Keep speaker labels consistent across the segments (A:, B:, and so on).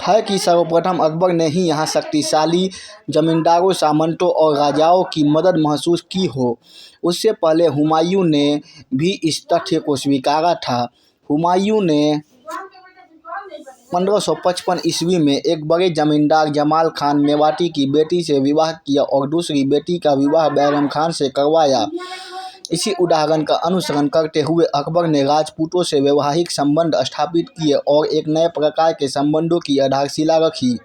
A: है कि सर्वप्रथम अकबर ने ही यहाँ शक्तिशाली जमींदारों, सामंतों और राजाओं की मदद महसूस की हो। उससे पहले हुमायूं ने भी इस तथ्य को स्वीकारा था। हुमायूं ने 1555 ईस्वी में एक बड़े जमींदार जमाल खान मेवाती की बेटी से विवाह किया और दूसरी बेटी का विवाह बैरम खान से करवाया। इसी उदाहरण का अनुसरण करते हुए अकबर ने राजपूतों से वैवाहिक संबंध स्थापित किए और एक नए प्रकार के संबंधों की आधारशिला रखी।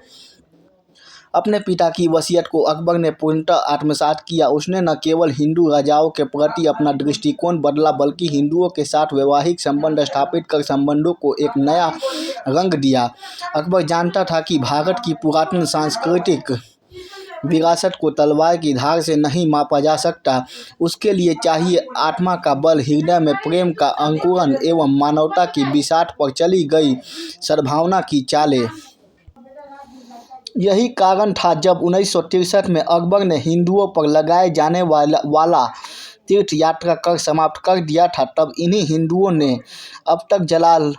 A: अपने पिता की वसीयत को अकबर ने पूर्णतः आत्मसात किया। उसने न केवल हिंदू राजाओं के प्रति अपना दृष्टिकोण बदला, बल्कि हिंदुओं के साथ वैवाहिक संबंध स्थापित कर संबंधों को एक नया रंग दिया। अकबर जानता था कि भारत की पुरातन सांस्कृतिक विरासत को तलवार की धार से नहीं मापा जा सकता। उसके लिए चाहिए आत्मा का बल, हृदय में प्रेम का अंकुरन एवं मानवता की बिसात पर चली गई सद्भावना की चालें। यही कारण था जब 1963 में अकबर ने हिंदुओं पर लगाए जाने वाला तीर्थ यात्रा कर समाप्त कर दिया था। तब इन्हीं हिंदुओं ने अब तक जलाल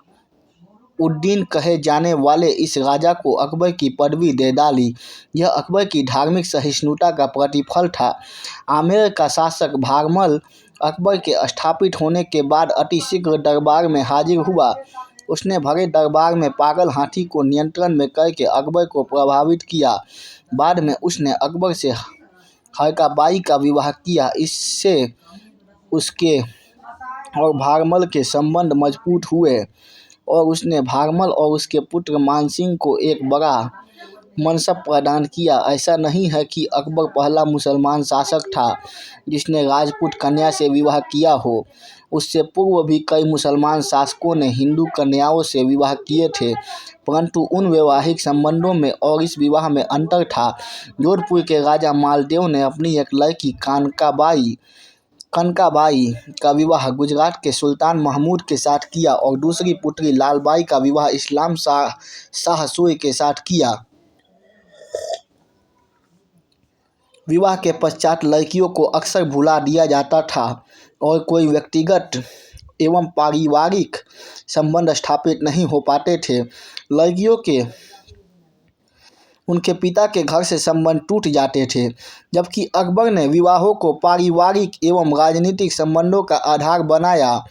A: उद्दीन कहे जाने वाले इस राजा को अकबर की पदवी दे डाली। यह अकबर की धार्मिक सहिष्णुता का प्रतिफल था। आमेर का शासक भारमल अकबर के स्थापित होने के बाद अतिशीघ्र दरबार में हाजिर हुआ। उसने भरे दरबार में पागल हाथी को नियंत्रण में करके अकबर को प्रभावित किया। बाद में उसने अकबर से हरकाबाई का विवाह किया। इससे उसके और भारमल के संबंध मजबूत हुए और उसने भारमल और उसके पुत्र मानसिंह को एक बड़ा मनसब प्रदान किया। ऐसा नहीं है कि अकबर पहला मुसलमान शासक था जिसने राजपूत कन्या से विवाह किया हो। उससे पूर्व भी कई मुसलमान शासकों ने हिंदू कन्याओं से विवाह किए थे, परंतु उन वैवाहिक संबंधों में और इस विवाह में अंतर था। जोधपुर के राजा मालदेव ने अपनी एक लड़की कनकाबाई का विवाह गुजरात के सुल्तान महमूद के साथ किया और दूसरी पुत्री लालबाई का विवाह इस्लाम शाह सूर्य के साथ किया। विवाह के पश्चात लड़कियों को अक्सर भुला दिया जाता था और कोई व्यक्तिगत एवं पारिवारिक संबंध स्थापित नहीं हो पाते थे। लड़कियों के उनके पिता के घर से संबंध टूट जाते थे, जबकि अकबर ने विवाहों को पारिवारिक एवं राजनीतिक संबंधों का आधार बनाया।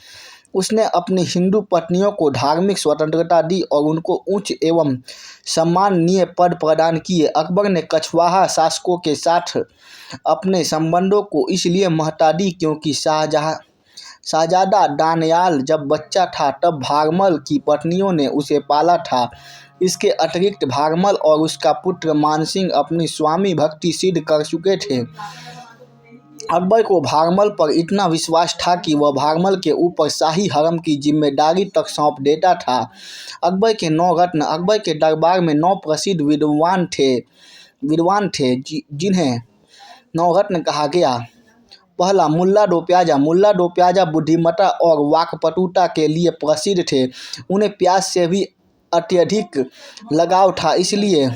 A: उसने अपनी हिंदू पत्नियों को धार्मिक स्वतंत्रता दी और उनको उच्च एवं सम्माननीय पद प्रदान किए। अकबर ने कछवाहा शासकों के साथ अपने संबंधों को इसलिए महत्ता दी क्योंकि शाहजादा दानियाल जब बच्चा था तब भारमल की पत्नियों ने उसे पाला था। इसके अतिरिक्त भारमल और उसका पुत्र मानसिंह अपनी स्वामी भक्ति सिद्ध कर चुके थे। अकबर को भारमल पर इतना विश्वास था कि वह भारमल के ऊपर शाही हरम की जिम्मेदारी तक सौंप देता था। अकबर के 9 रत्न। अकबर के दरबार में 9 प्रसिद्ध विद्वान थे जिन्हें 9 रत्न कहा गया। पहला, मुल्ला दो प्याजा। मुल्ला दो प्याजा बुद्धिमत्ता और वाक्पटुता के लिए प्रसिद्ध थे। उन्हें प्याज से भी अत्यधिक लगाव था, इसलिए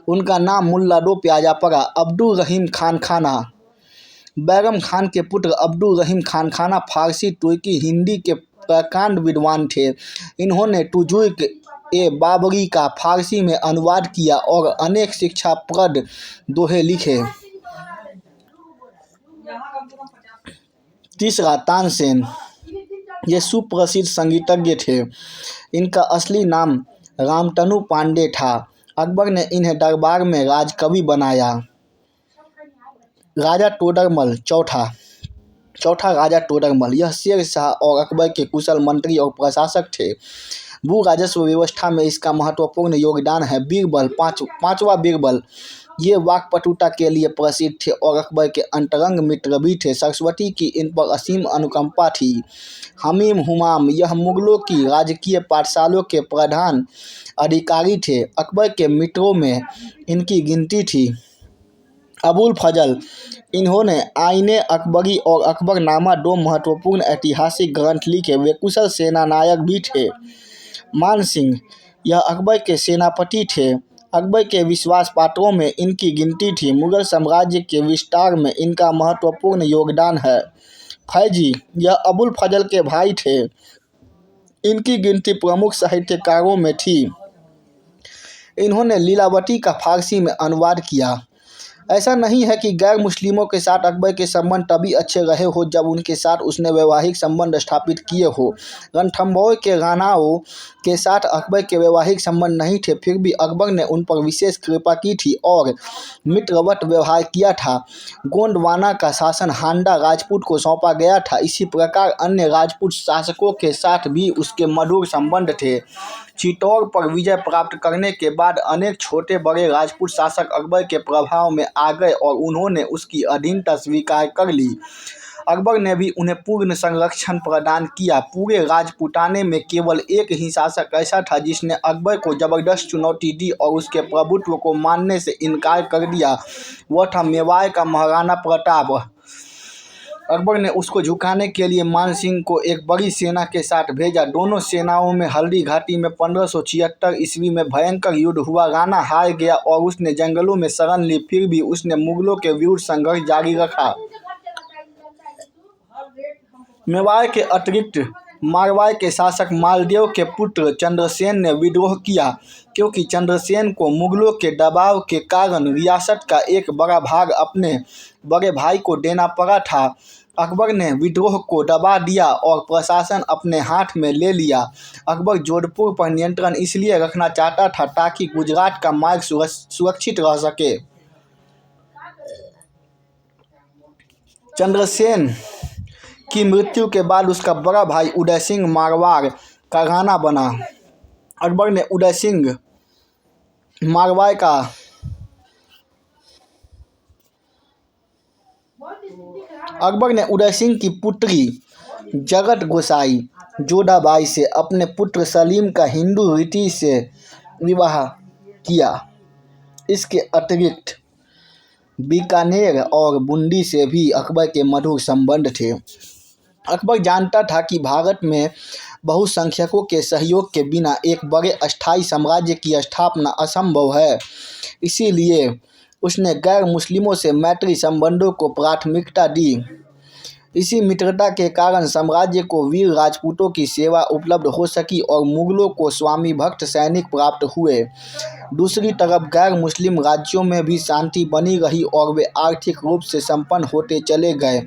A: उनका नाम मुल्ला दो प्याजा पड़ा। अब्दुल रहीम खान खाना। बैरम खान के पुत्र अब्दुल रहीम खान खाना फारसी, तुर्की, हिंदी के प्रकांड विद्वान थे। इन्होंने तुजुक-ए-बाबरी का फारसी में अनुवाद किया और अनेक शिक्षाप्रद दोहे लिखे। तीसरा, तानसेन। ये सुप्रसिद्ध संगीतज्ञ थे। इनका असली नाम रामतनु पांडे था। अकबर ने इन्हें दरबार में राजकवि बनाया। राजा तोडरमल। चौथा राजा तोडरमल। यह शेर शाह और अकबर के कुशल मंत्री और प्रशासक थे। भू राजस्व व्यवस्था में इसका महत्वपूर्ण योगदान है। बीरबल। पांचवा बीरबल। ये वाक्पटुता के लिए प्रसिद्ध थे और अकबर के अंतरंग मित्र भी थे। सरस्वती की इन पर असीम अनुकंपा थी। हमीम हुमाम। यह मुगलों की राजकीय पाठशालों के प्रधान अधिकारी थे। अकबर के मित्रों में इनकी गिनती थी। अबुल फजल। इन्होंने आईने अकबरी और अकबरनामा 2 महत्वपूर्ण ऐतिहासिक ग्रंथ लिखे। वे कुशल सेनानायक भी थे। मानसिंह। यह अकबर के सेनापति थे। अकबर के विश्वास पात्रों में इनकी गिनती थी। मुगल साम्राज्य के विस्तार में इनका महत्वपूर्ण योगदान है। फैजी। यह अबुल फजल के भाई थे। इनकी गिनती प्रमुख साहित्यकारों में थी। इन्होंने लीलावती का फारसी में अनुवाद किया। ऐसा नहीं है कि गैर मुस्लिमों के साथ अकबर के संबंध तभी अच्छे रहे हो जब उनके साथ उसने वैवाहिक संबंध स्थापित किए हो। रणथंभौर के राणाओं के साथ अकबर के वैवाहिक संबंध नहीं थे, फिर भी अकबर ने उन पर विशेष कृपा की थी और मित्रवत व्यवहार किया था। गोंडवाना का शासन हांडा राजपूत को सौंपा गया था। इसी प्रकार अन्य राजपूत शासकों के साथ भी उसके मधुर संबंध थे। चित्तौड़ पर विजय प्राप्त करने के बाद अनेक छोटे बड़े राजपूत शासक अकबर के प्रभाव में आ गए और उन्होंने उसकी अधीनता स्वीकार कर ली। अकबर ने भी उन्हें पूर्ण संरक्षण प्रदान किया। पूरे राजपूताने में केवल एक ही शासक ऐसा था जिसने अकबर को जबरदस्त चुनौती दी और उसके प्रभुत्व को मानने से इनकार कर दिया। वह था मेवाड़ का महाराणा प्रताप। अकबर ने उसको झुकाने के लिए मानसिंह को एक बड़ी सेना के साथ भेजा। दोनों सेनाओं में हल्दी घाटी में 1576 ईस्वी में भयंकर युद्ध हुआ। राणा हार गया और उसने जंगलों में शरण ली, फिर भी उसने मुगलों के विरुद्ध संघर्ष जारी रखा। मेवाड़ के अतिरिक्त मारवाड़ के शासक मालदेव के पुत्र चंद्रसेन ने विद्रोह किया, क्योंकि चंद्रसेन को मुगलों के दबाव के कारण रियासत का एक बड़ा भाग अपने बड़े भाई को देना पड़ा था। अकबर ने विद्रोह को दबा दिया और प्रशासन अपने हाथ में ले लिया। अकबर जोधपुर पर नियंत्रण इसलिए रखना चाहता था ताकि गुजरात का मार्ग सुरक्षित रह सके। चंद्रसेन की मृत्यु के बाद उसका बड़ा भाई उदय सिंह मारवाड़ का राणा बना। अकबर ने उदय सिंह मारवाड़ का अकबर ने उदय सिंह की पुत्री जगत गोसाई जोधाबाई से अपने पुत्र सलीम का हिंदू रीति से विवाह किया। इसके अतिरिक्त बीकानेर और बूंदी से भी अकबर के मधुर संबंध थे। अकबर जानता था कि भारत में बहुसंख्यकों के सहयोग के बिना एक बड़े अस्थायी साम्राज्य की स्थापना असंभव है। इसीलिए उसने गैर मुस्लिमों से मैत्री संबंधों को प्राथमिकता दी। इसी मित्रता के कारण साम्राज्य को वीर राजपूतों की सेवा उपलब्ध हो सकी और मुगलों को स्वामी भक्त सैनिक प्राप्त हुए। दूसरी तरफ गैर मुस्लिम राज्यों में भी शांति बनी रही और वे आर्थिक रूप से संपन्न होते चले गए।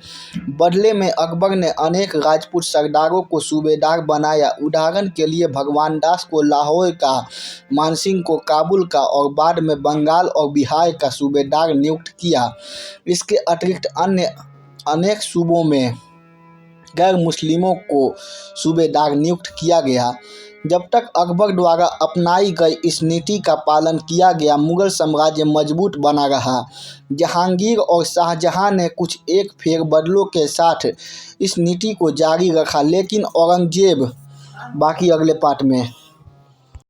A: बदले में अकबर ने अनेक राजपूत सरदारों को सूबेदार बनाया। उदाहरण के लिए भगवान दास को लाहौर का, मानसिंह को काबुल का और बाद में बंगाल और बिहार का सूबेदार नियुक्त किया। इसके अतिरिक्त अन्य अनेक सूबों में गैर मुस्लिमों को सूबेदार नियुक्त किया गया। जब तक अकबर द्वारा अपनाई गई इस नीति का पालन किया गया, मुगल साम्राज्य मजबूत बना रहा। जहांगीर और शाहजहां ने कुछ एक फेरबदलों के साथ इस नीति को जारी रखा, लेकिन औरंगजेब बाकी अगले पार्ट में।